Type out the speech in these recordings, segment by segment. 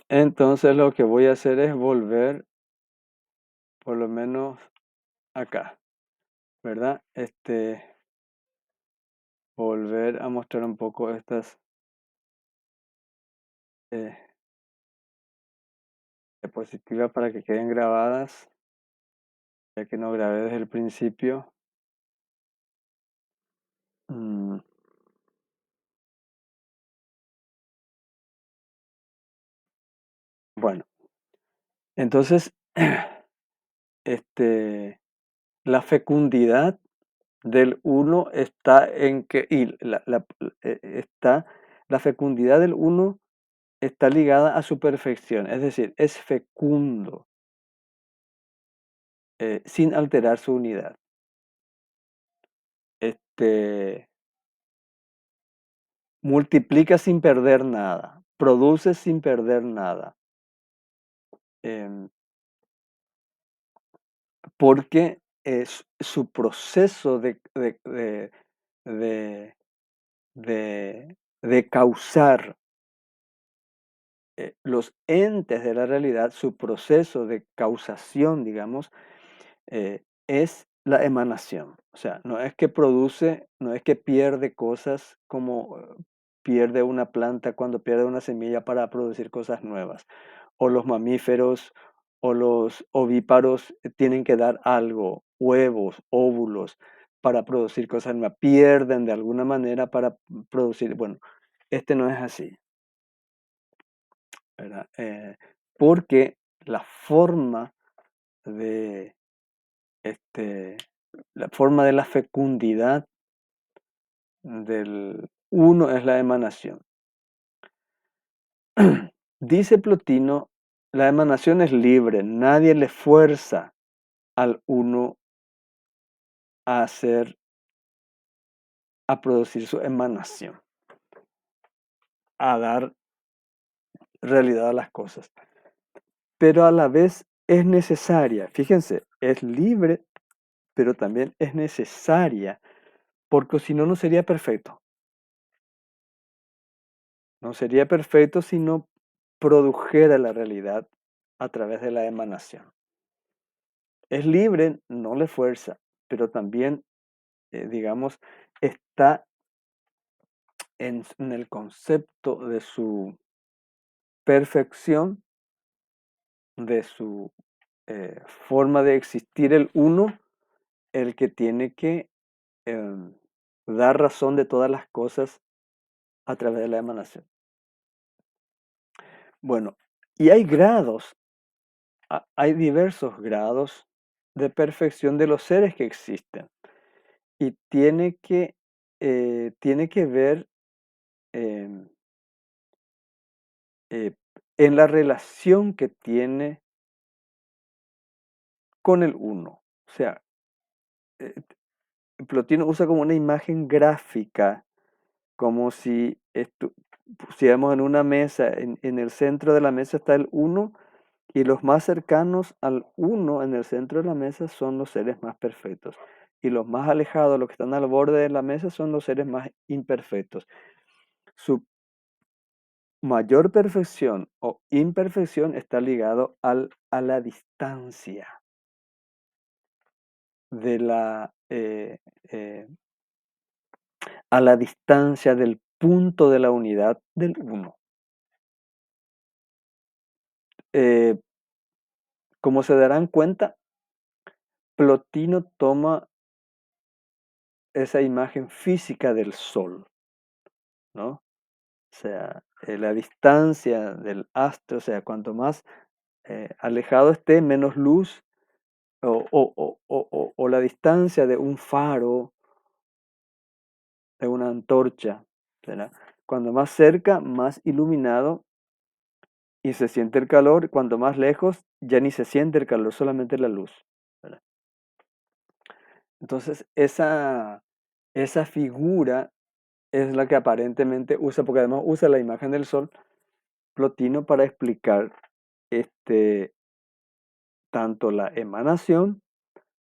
Entonces lo que voy a hacer es volver por lo menos acá, ¿verdad? Volver a mostrar un poco estas eh, diapositivas para que queden grabadas, ya que no grabé desde el principio. Mm, bueno, entonces, este, la fecundidad del uno está en que, y la fecundidad del uno está ligada a su perfección, es decir, es fecundo, sin alterar su unidad. Este, multiplica sin perder nada, produce sin perder nada, em, porque es su proceso de, de causar los entes de la realidad, su proceso de causación, digamos, es la emanación. O sea, no es que produce, no es que pierde cosas como pierde una planta cuando pierde una semilla para producir cosas nuevas. O los mamíferos o los ovíparos tienen que dar algo, huevos, óvulos, para producir cosas nuevas. Pierden de alguna manera para producir. Bueno, este no es así, ¿verdad? Porque la forma de este, la forma de la fecundidad del uno es la emanación. Dice Plotino, la emanación es libre, nadie le fuerza al uno a hacer, a producir su emanación, a dar realidad a las cosas. Pero a la vez es necesaria, fíjense, es libre, pero también es necesaria, porque si no, no sería perfecto. No sería perfecto si no produjera la realidad a través de la emanación. Es libre, no le fuerza, pero también, digamos, está en el concepto de su perfección, de su forma de existir el uno, el que tiene que em, dar razón de todas las cosas a través de la emanación. Bueno, y hay grados, hay diversos grados de perfección de los seres que existen. Y tiene que ver em, eh, en la relación que tiene con el uno. O sea, eh, Plotino usa como una imagen gráfica, como si pusiéramos en una mesa, en el centro de la mesa está el uno y los más cercanos al uno en el centro de la mesa son los seres más perfectos. Y los más alejados, los que están al borde de la mesa, son los seres más imperfectos. Su mayor perfección o imperfección está ligado a la distancia de a la distancia del punto de la unidad del uno. Eh, como se darán cuenta, Plotino toma esa imagen física del Sol, ¿no? O sea, la distancia del astro, o sea, cuanto más alejado esté, menos luz, o la distancia de un faro, de una antorcha, ¿verdad? Cuando más cerca, más iluminado y se siente el calor. Cuando más lejos, ya ni se siente el calor, solamente la luz, ¿verdad? Entonces, esa figura es la que aparentemente usa, porque además usa la imagen del sol, Plotino para explicar este, tanto la emanación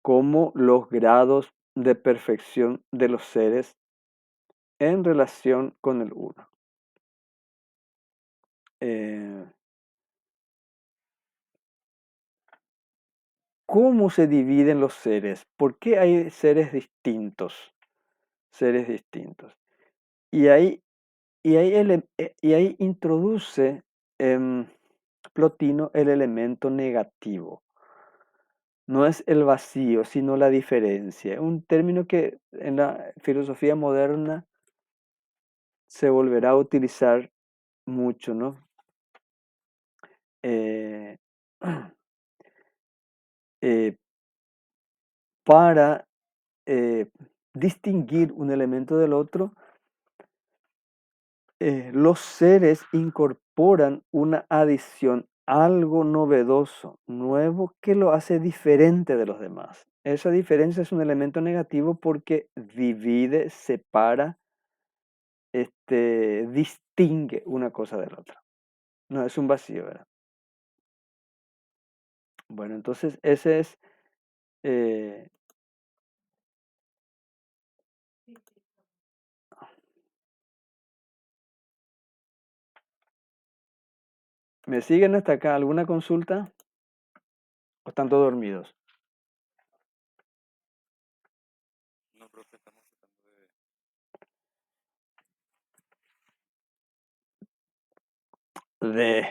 como los grados de perfección de los seres en relación con el uno. Eh, ¿cómo se dividen los seres? ¿Por qué hay seres distintos? Seres distintos. Y ahí, y ahí introduce Plotino el elemento negativo. No es el vacío, sino la diferencia. Un término que en la filosofía moderna se volverá a utilizar mucho, ¿no? Eh, eh, para eh, distinguir un elemento del otro, los seres incorporan una adición, algo novedoso, nuevo, que lo hace diferente de los demás. Esa diferencia es un elemento negativo porque divide, separa, distingue una cosa de la otra. No es un vacío, ¿verdad? Bueno, entonces ese es... eh, ¿Me siguen hasta acá? ¿Alguna consulta? ¿O están todos dormidos? De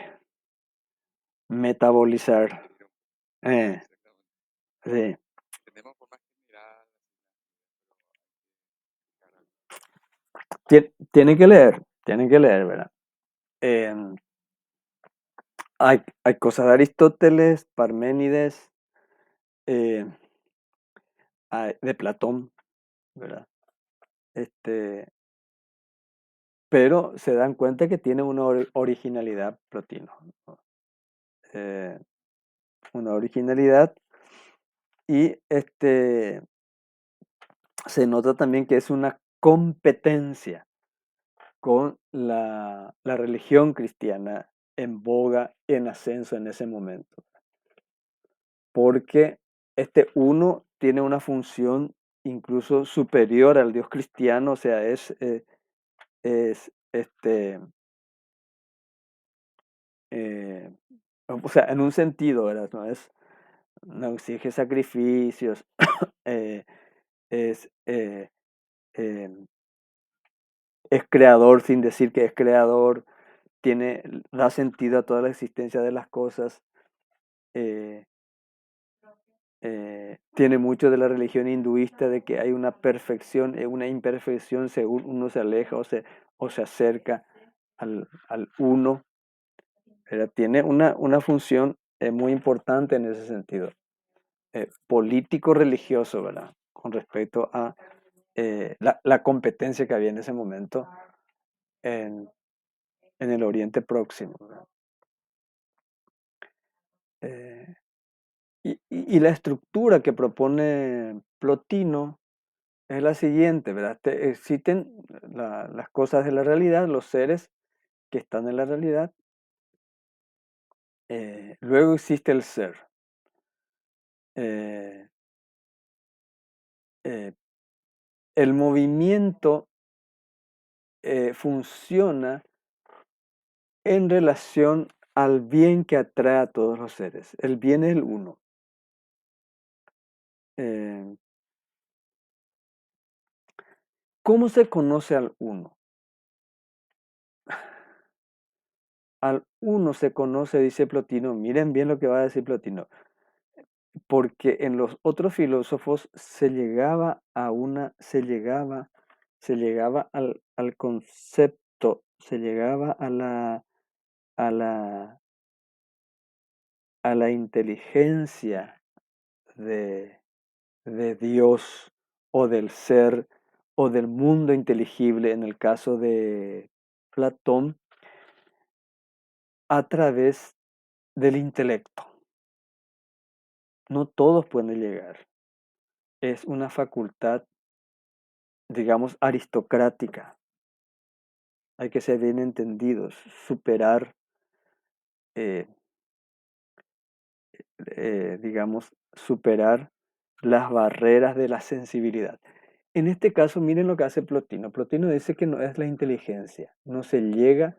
metabolizar. Eh, sí. Tienen que leer, ¿verdad? Em, hay cosas de Aristóteles, Parménides, eh, de Platón, ¿verdad? Este, pero se dan cuenta que tiene una originalidad Plotino, ¿no? Eh, una originalidad y se nota también que es una competencia con la religión cristiana en boga, en ascenso en ese momento, porque este uno tiene una función incluso superior al Dios cristiano, o sea, es eh, o sea, en un sentido, ¿verdad? No exige sacrificios, eh, es, eh, eh, es creador sin decir que es creador, da sentido a toda la existencia de las cosas, eh, tiene mucho de la religión hinduista de que hay una perfección y una imperfección según uno se aleja o se acerca al uno, pero tiene una función muy importante en ese sentido, político-religioso, ¿verdad? Con respecto a la competencia que había en ese momento en, en el Oriente Próximo, ¿verdad? Eh, y la estructura que propone Plotino es la siguiente, ¿verdad? Existen las cosas de la realidad, los seres que están en la realidad. Luego existe el ser. Eh, eh, el movimiento funciona en relación al bien que atrae a todos los seres. El bien es el uno. Eh, ¿Cómo se conoce al uno? Al uno se conoce, dice Plotino, miren bien lo que va a decir Plotino, porque en los otros filósofos se llegaba al concepto, se llegaba a la, a la inteligencia de, de Dios o del ser o del mundo inteligible, en el caso de Platón, a través del intelecto. No todos pueden llegar. Es una facultad, digamos, aristocrática. Hay que ser bien entendidos, superar, eh, digamos, superar las barreras de la sensibilidad. En este caso, miren lo que hace Plotino. Plotino dice que no es la inteligencia, no se llega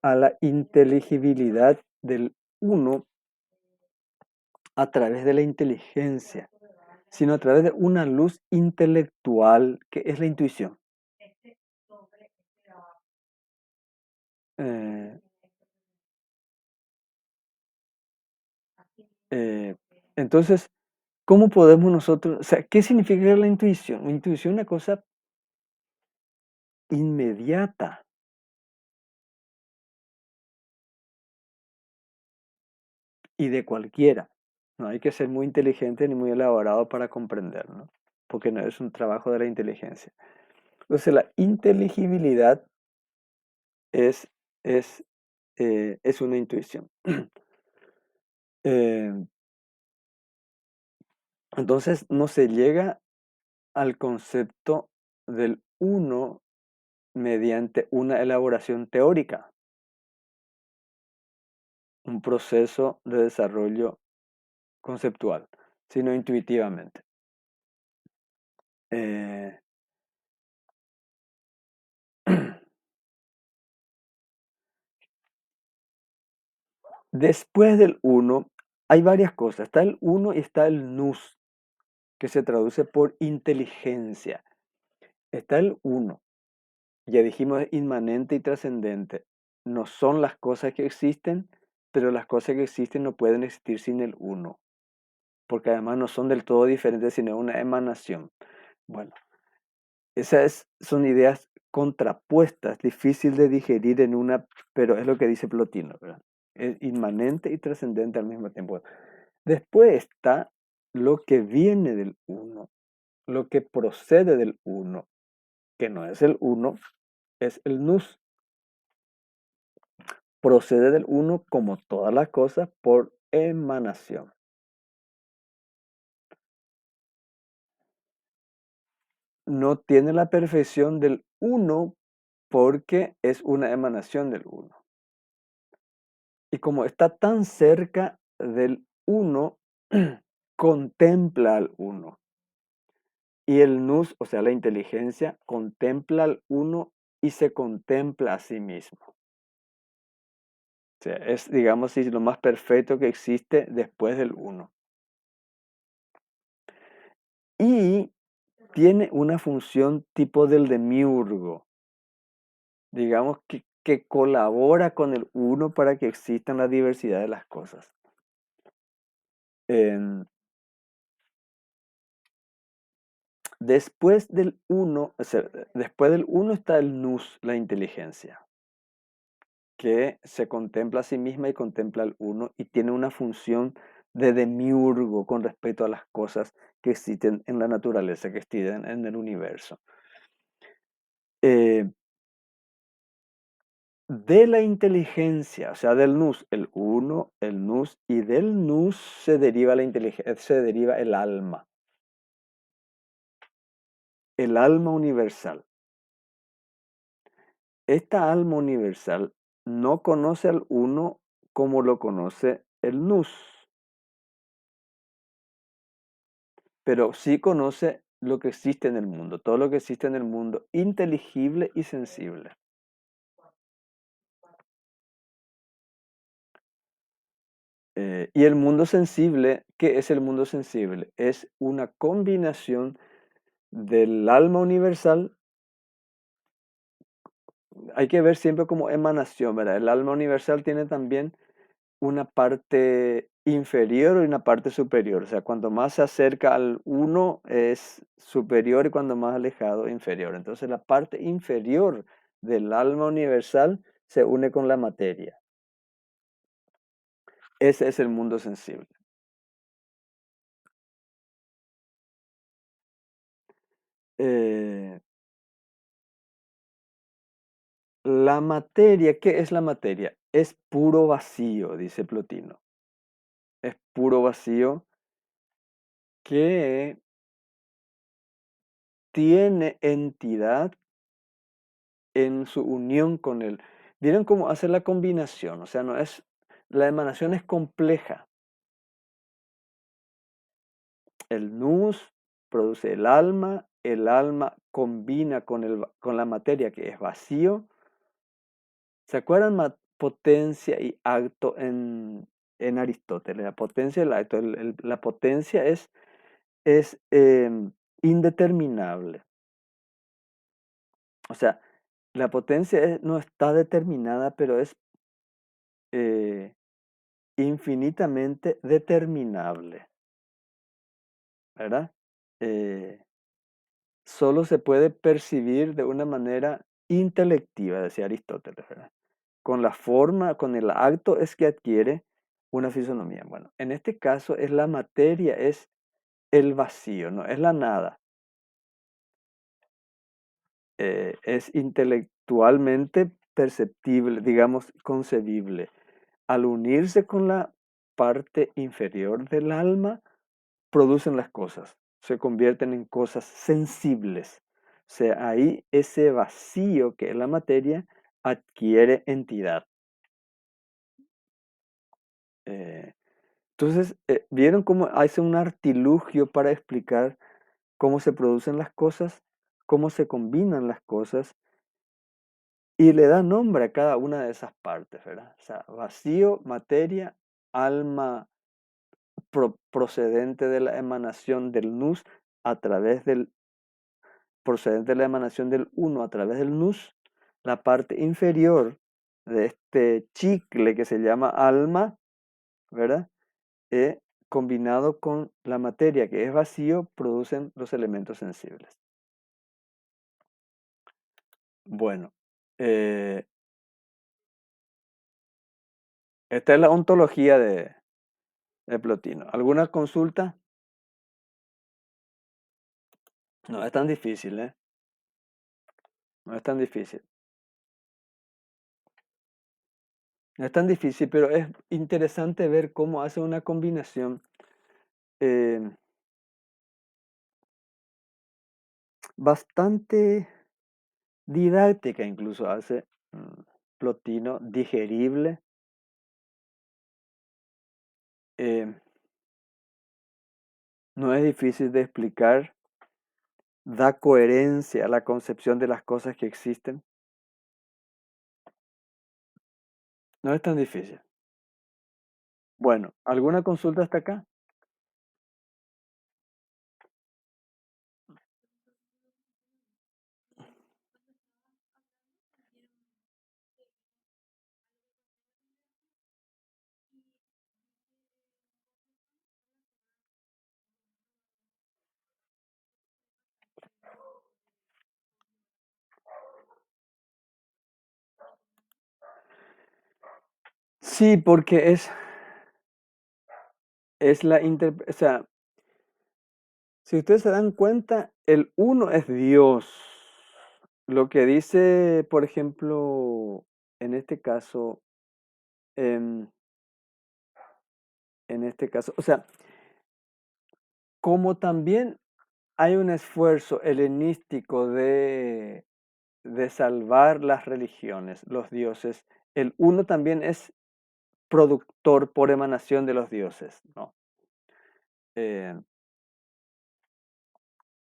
a la inteligibilidad del uno a través de la inteligencia, sino a través de una luz intelectual que es la intuición. Eh, eh, entonces, ¿cómo podemos nosotros, o sea, qué significa la intuición? La intuición es una cosa inmediata y de cualquiera. No hay que ser muy inteligente ni muy elaborado para comprender, ¿no? Porque no es un trabajo de la inteligencia. Entonces, la inteligibilidad es, es, es una intuición. Eh, entonces, no se llega al concepto del uno mediante una elaboración teórica, un proceso de desarrollo conceptual, sino intuitivamente. Eh, Después del uno hay varias cosas. Está el uno y está el nous, que se traduce por inteligencia. Está el uno, ya dijimos, es inmanente y trascendente. No son las cosas que existen, pero las cosas que existen no pueden existir sin el uno, porque además no son del todo diferentes, sino una emanación. Bueno, esas son ideas contrapuestas, difícil de digerir en una, pero es lo que dice Plotino, ¿verdad? Es inmanente y trascendente al mismo tiempo. Después está lo que viene del uno, lo que procede del uno, que no es el uno, es el nous. Procede del uno como todas las cosas por emanación. No tiene la perfección del uno porque es una emanación del uno. Y como está tan cerca del uno, contempla al uno. Y el nous, o sea, la inteligencia, contempla al uno y se contempla a sí mismo. O sea, es, digamos, sí, lo más perfecto que existe después del uno. Y tiene una función tipo del demiurgo, digamos, que colabora con el uno para que exista la diversidad de las cosas. En- Después del uno, o sea, después del uno está el nous, la inteligencia, que se contempla a sí misma y contempla al uno y tiene una función de demiurgo con respecto a las cosas que existen en la naturaleza, que existen en el universo. Eh, de la inteligencia, o sea, del nous, el uno, el nous, y del nous se deriva la inteligencia, se deriva el alma universal. Esta alma universal no conoce al uno como lo conoce el nous, pero sí conoce lo que existe en el mundo, todo lo que existe en el mundo, inteligible y sensible. Y el mundo sensible, ¿qué es el mundo sensible? Es una combinación del alma universal. Hay que ver siempre como emanación, ¿verdad? El alma universal tiene también una parte inferior y una parte superior. O sea, cuanto más se acerca al uno es superior y cuando más alejado inferior. Entonces la parte inferior del alma universal se une con la materia. Ese es el mundo sensible. Eh, la materia, ¿qué es la materia? Es puro vacío, dice Plotino. Es puro vacío que tiene entidad en su unión con él. ¿Vieron cómo hace la combinación? O sea, no es, la emanación es compleja. El nous produce el alma combina con, con la materia que es vacío. ¿Se acuerdan potencia y acto en Aristóteles. La potencia del acto. La potencia es indeterminable. O sea, la potencia no está determinada, pero es eh, infinitamente determinable, ¿verdad? Eh, Solo se puede percibir de una manera intelectiva, decía Aristóteles, ¿verdad? Con la forma, con el acto es que adquiere una fisonomía. Bueno, en este caso es la materia, es el vacío, no es la nada. Es intelectualmente perceptible, digamos, concebible. Al unirse con la parte inferior del alma, producen las cosas, se convierten en cosas sensibles. O sea, ahí ese vacío que es la materia adquiere entidad. Eh, entonces, ¿vieron cómo hace un artilugio para explicar cómo se producen las cosas, cómo se combinan las cosas y le da nombre a cada una de esas partes, ¿verdad? O sea, vacío, materia, alma procedente de la emanación del nous a través del procedente de la emanación del uno a través del nous, la parte inferior de este chicle que se llama alma, ¿verdad? Combinado con la materia que es vacío, producen los elementos sensibles. Bueno, eh, esta es la ontología de Plotino. ¿Alguna consulta? No es tan difícil, ¿eh? No es tan difícil. No es tan difícil, pero es interesante ver cómo hace una combinación eh, bastante didáctica, incluso hace Plotino, digerible. eh, no es difícil de explicar, da coherencia a la concepción de las cosas que existen. No es tan difícil. Bueno, ¿alguna consulta hasta acá? Sí, porque es la o sea, si ustedes se dan cuenta, el uno es Dios. Lo que dice, por ejemplo, en este caso, em, o sea, como también hay un esfuerzo helenístico de salvar las religiones, los dioses, el uno también es productor por emanación de los dioses, ¿no? Eh,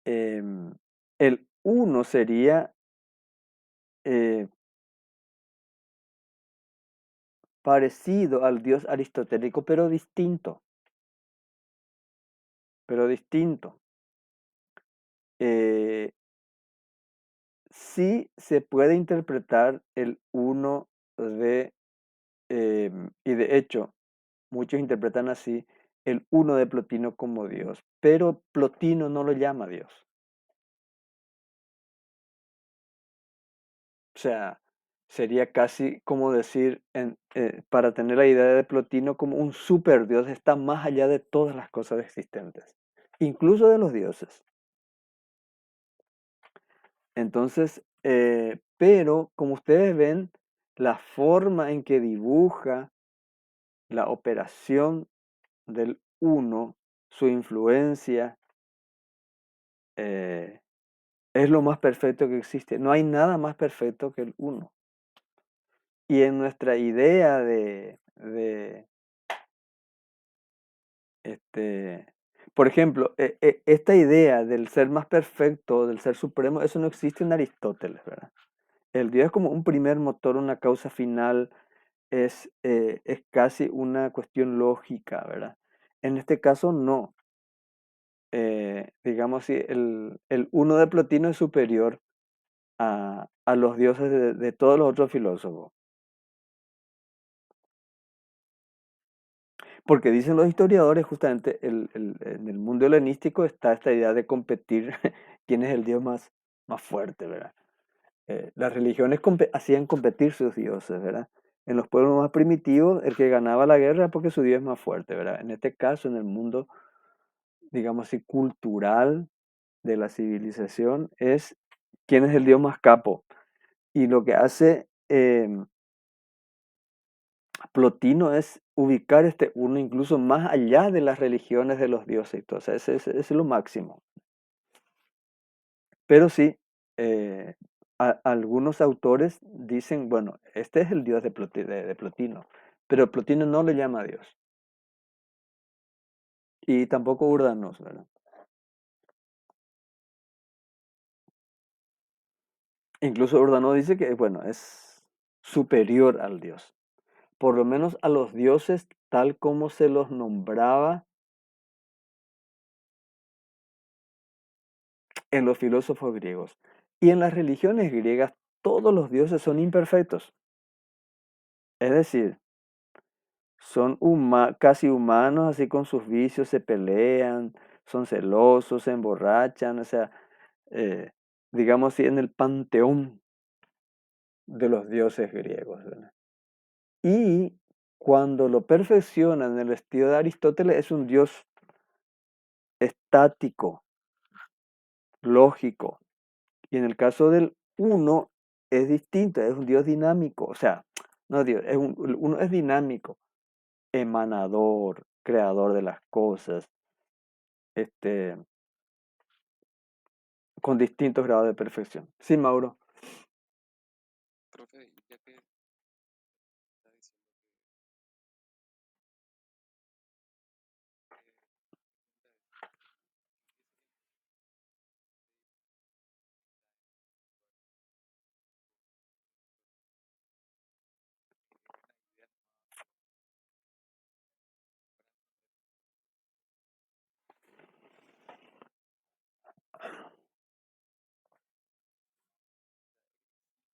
em, el uno sería eh, parecido al dios aristotélico, pero distinto, pero distinto. Eh, sí se puede interpretar el uno y de hecho, muchos interpretan así el uno de Plotino como Dios, pero Plotino no lo llama Dios. O sea, sería casi como decir, para tener la idea de Plotino como un super Dios, está más allá de todas las cosas existentes, incluso de los dioses. Entonces, pero como ustedes ven, la forma en que dibuja la operación del uno, su influencia, eh, es lo más perfecto que existe. No hay nada más perfecto que el uno. Y en nuestra idea este, por ejemplo, esta idea del ser más perfecto, del ser supremo, eso no existe en Aristóteles, ¿verdad? El Dios es como un primer motor, una causa final, es casi una cuestión lógica, ¿verdad? En este caso no. Digamos, si el uno de Plotino es superior a los dioses de todos los otros filósofos. Porque dicen los historiadores, justamente, en el mundo helenístico está esta idea de competir quién es el dios más fuerte, ¿verdad? Las religiones hacían competir sus dioses, ¿verdad? En los pueblos más primitivos, el que ganaba la guerra es porque su dios es más fuerte, ¿verdad? En este caso, en el mundo, digamos así, cultural de la civilización, es quién es el dios más capo. Y lo que hace Plotino es ubicar este uno incluso más allá de las religiones de los dioses y todo. O sea, ese es lo máximo. Pero sí, eh, algunos autores dicen, bueno, este es el dios de Plotino, pero Plotino no le llama a Dios. Y tampoco Urdanos, ¿verdad? Incluso Urdano dice que, bueno, es superior al dios. Por lo menos a los dioses tal como se los nombraba en los filósofos griegos. Y en las religiones griegas todos los dioses son imperfectos. Es decir, son casi humanos, así con sus vicios, se pelean, son celosos, se emborrachan, o sea, eh, digamos así, en el panteón de los dioses griegos, ¿verdad? Y cuando lo perfeccionan en el estilo de Aristóteles, es un dios estático, lógico. Y en el caso del uno es distinto, es un dios dinámico, o sea, no Dios, el uno es dinámico, emanador, creador de las cosas, este, con distintos grados de perfección. Sí, Mauro.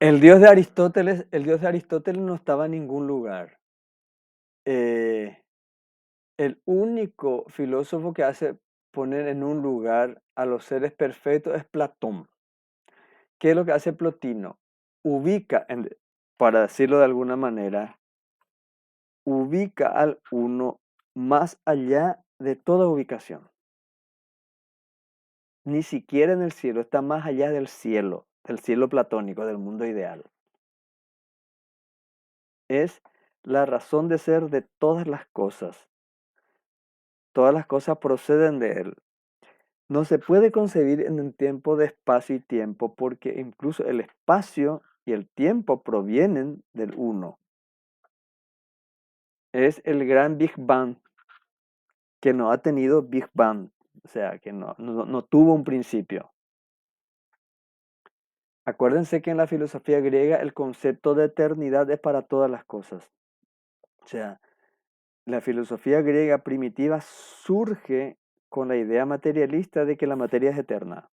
El dios de Aristóteles no estaba en ningún lugar. Eh, el único filósofo que hace poner en un lugar a los seres perfectos es Platón. ¿Qué es lo que hace Plotino? Ubica, para decirlo de alguna manera, ubica al uno más allá de toda ubicación. Ni siquiera en el cielo, está más allá del cielo platónico, del mundo ideal. Es la razón de ser de todas las cosas. Todas las cosas proceden de él. No se puede concebir en un tiempo de espacio y tiempo porque incluso el espacio y el tiempo provienen del uno. Es el gran Big Bang que no ha tenido Big Bang, o sea, que no tuvo un principio. Acuérdense que en la filosofía griega el concepto de eternidad es para todas las cosas. O sea, la filosofía griega primitiva surge con la idea materialista de que la materia es eterna.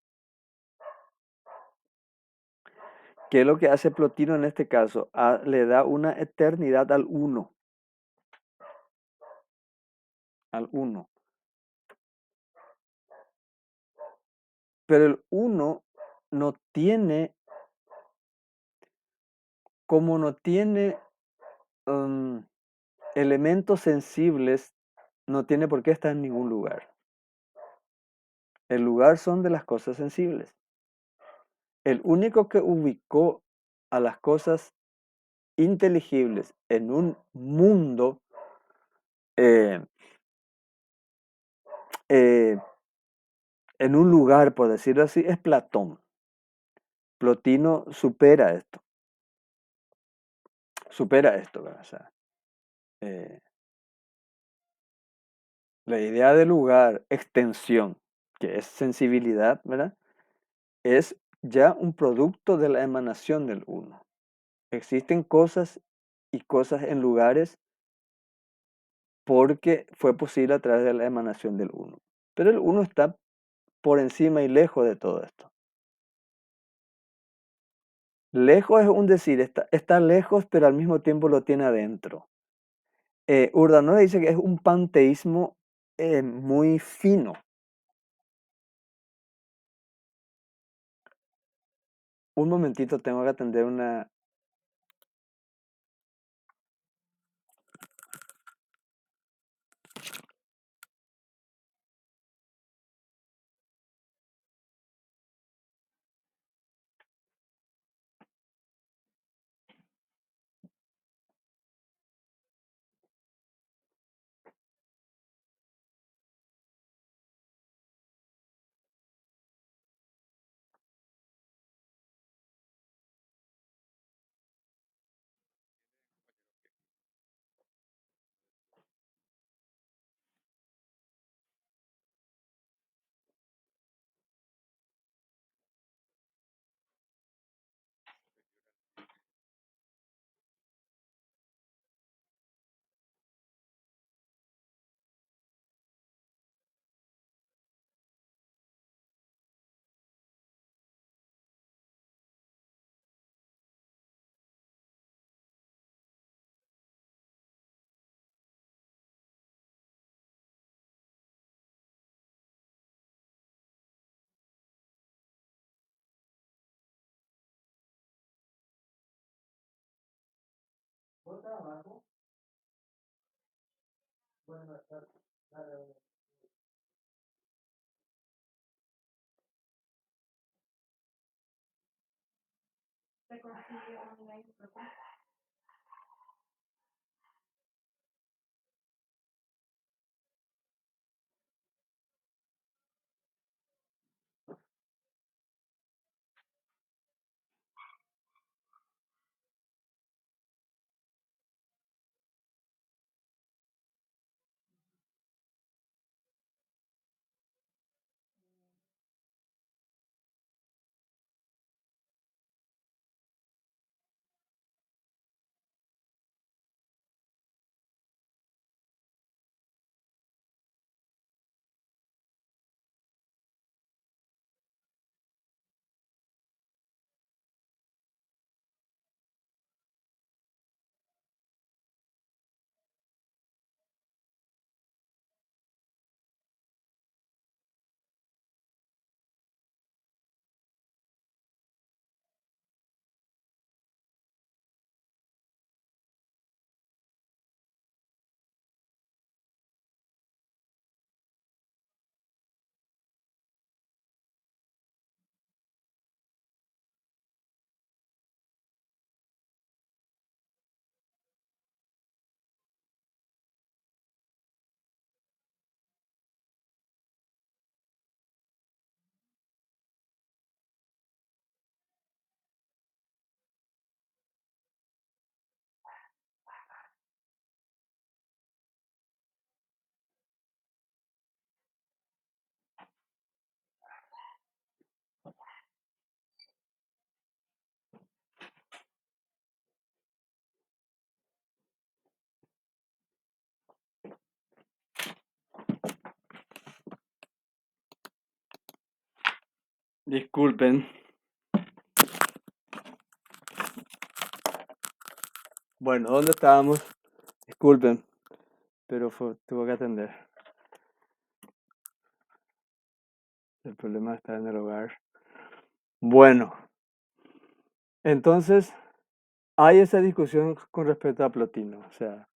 ¿Qué es lo que hace Plotino en este caso? Le da una eternidad al uno, al uno. Pero el uno no tiene, como no tiene elementos sensibles, no tiene por qué estar en ningún lugar. El lugar son de las cosas sensibles. El único que ubicó a las cosas inteligibles en un mundo eh, eh, en un lugar, por decirlo así, es Platón. Plotino supera esto, ¿verdad? O sea, eh, la idea de lugar, extensión, que es sensibilidad, ¿verdad? Es ya un producto de la emanación del uno. Existen cosas y cosas en lugares porque fue posible a través de la emanación del uno. Pero el uno está por encima y lejos de todo esto. Lejos es un decir, está lejos, pero al mismo tiempo lo tiene adentro. Urdanola dice que es un panteísmo muy fino. Un momentito, tengo que atender una... Disculpen. Bueno, ¿dónde estábamos? Disculpen, pero tuve que atender. El problema está en el hogar. Bueno, entonces hay esa discusión con respecto a Plotino, o sea,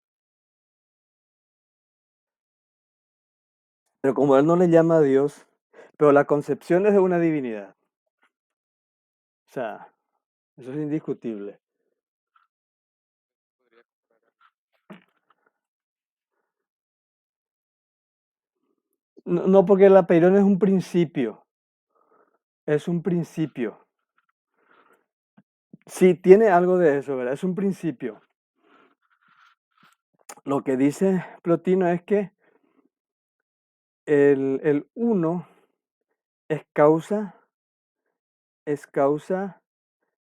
pero como él no le llama a Dios, pero la concepción es de una divinidad, o sea, eso es indiscutible. No, no, porque el apeirón es un principio, es un principio. Sí, tiene algo de eso, ¿verdad? Es un principio. Lo que dice Plotino es que el uno es causa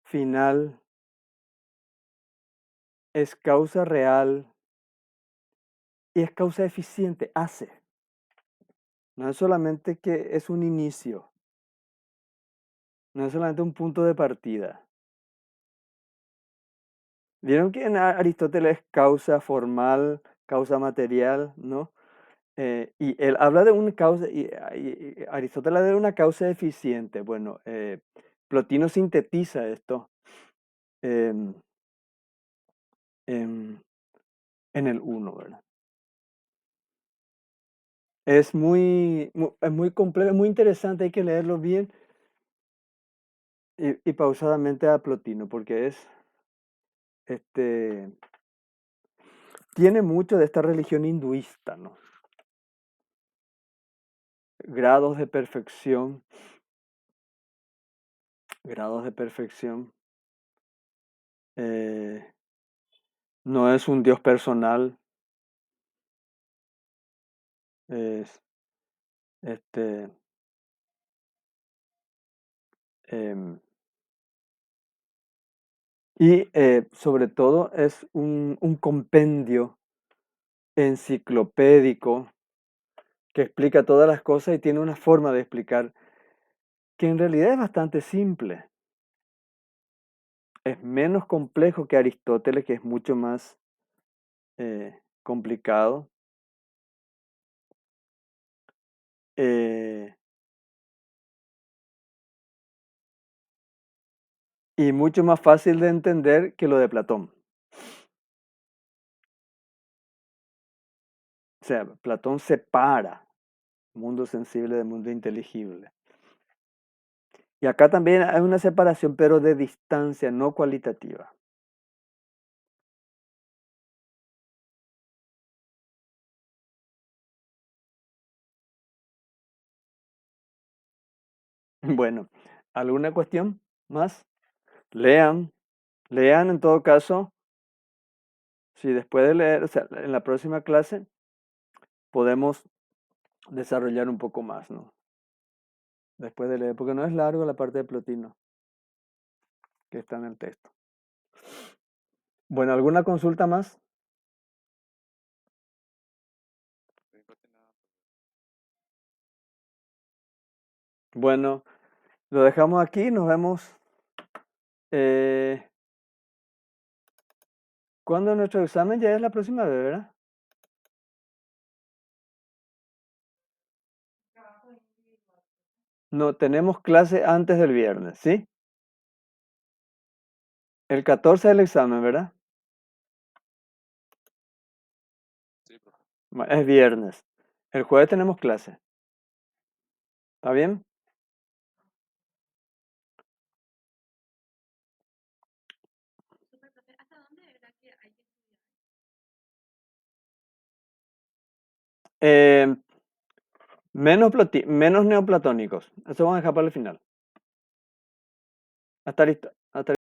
final es causa real y es causa eficiente, hace. No es solamente que es un inicio, no es solamente un punto de partida. Vieron que en Aristóteles causa formal, causa material, ¿no? Y él habla de una causa, y Aristóteles habla de una causa eficiente. Bueno, Plotino sintetiza esto em, em, en el uno, ¿verdad? Es muy complejo, es muy interesante, hay que leerlo bien y pausadamente a Plotino, porque este, tiene mucho de esta religión hinduista, ¿no? Grados de perfección, grados de perfección. eh, no es un Dios personal, es este, em, y sobre todo es un compendio enciclopédico que explica todas las cosas y tiene una forma de explicar que en realidad es bastante simple. Es menos complejo que Aristóteles, que es mucho más complicado. eh, y mucho más fácil de entender que lo de Platón. O sea, Platón separa mundo sensible del mundo inteligible. Y acá también hay una separación, pero de distancia, no cualitativa. Bueno, ¿alguna cuestión más? Lean, lean en todo caso. Si después de leer, o sea, en la próxima clase podemos desarrollar un poco más, ¿no? Después de leer, porque no es largo la parte de Plotino que está en el texto. Bueno, ¿alguna consulta más? Bueno, lo dejamos aquí, nos vemos. ¿Cuándo es nuestro examen? Ya es la próxima vez, ¿verdad? No, tenemos clase antes del viernes, ¿sí? El 14 es el examen, ¿verdad? Es viernes. El jueves tenemos clase. ¿Está bien? Eh, menos neoplatónicos. Eso vamos a dejar para el final. Hasta listo. Hasta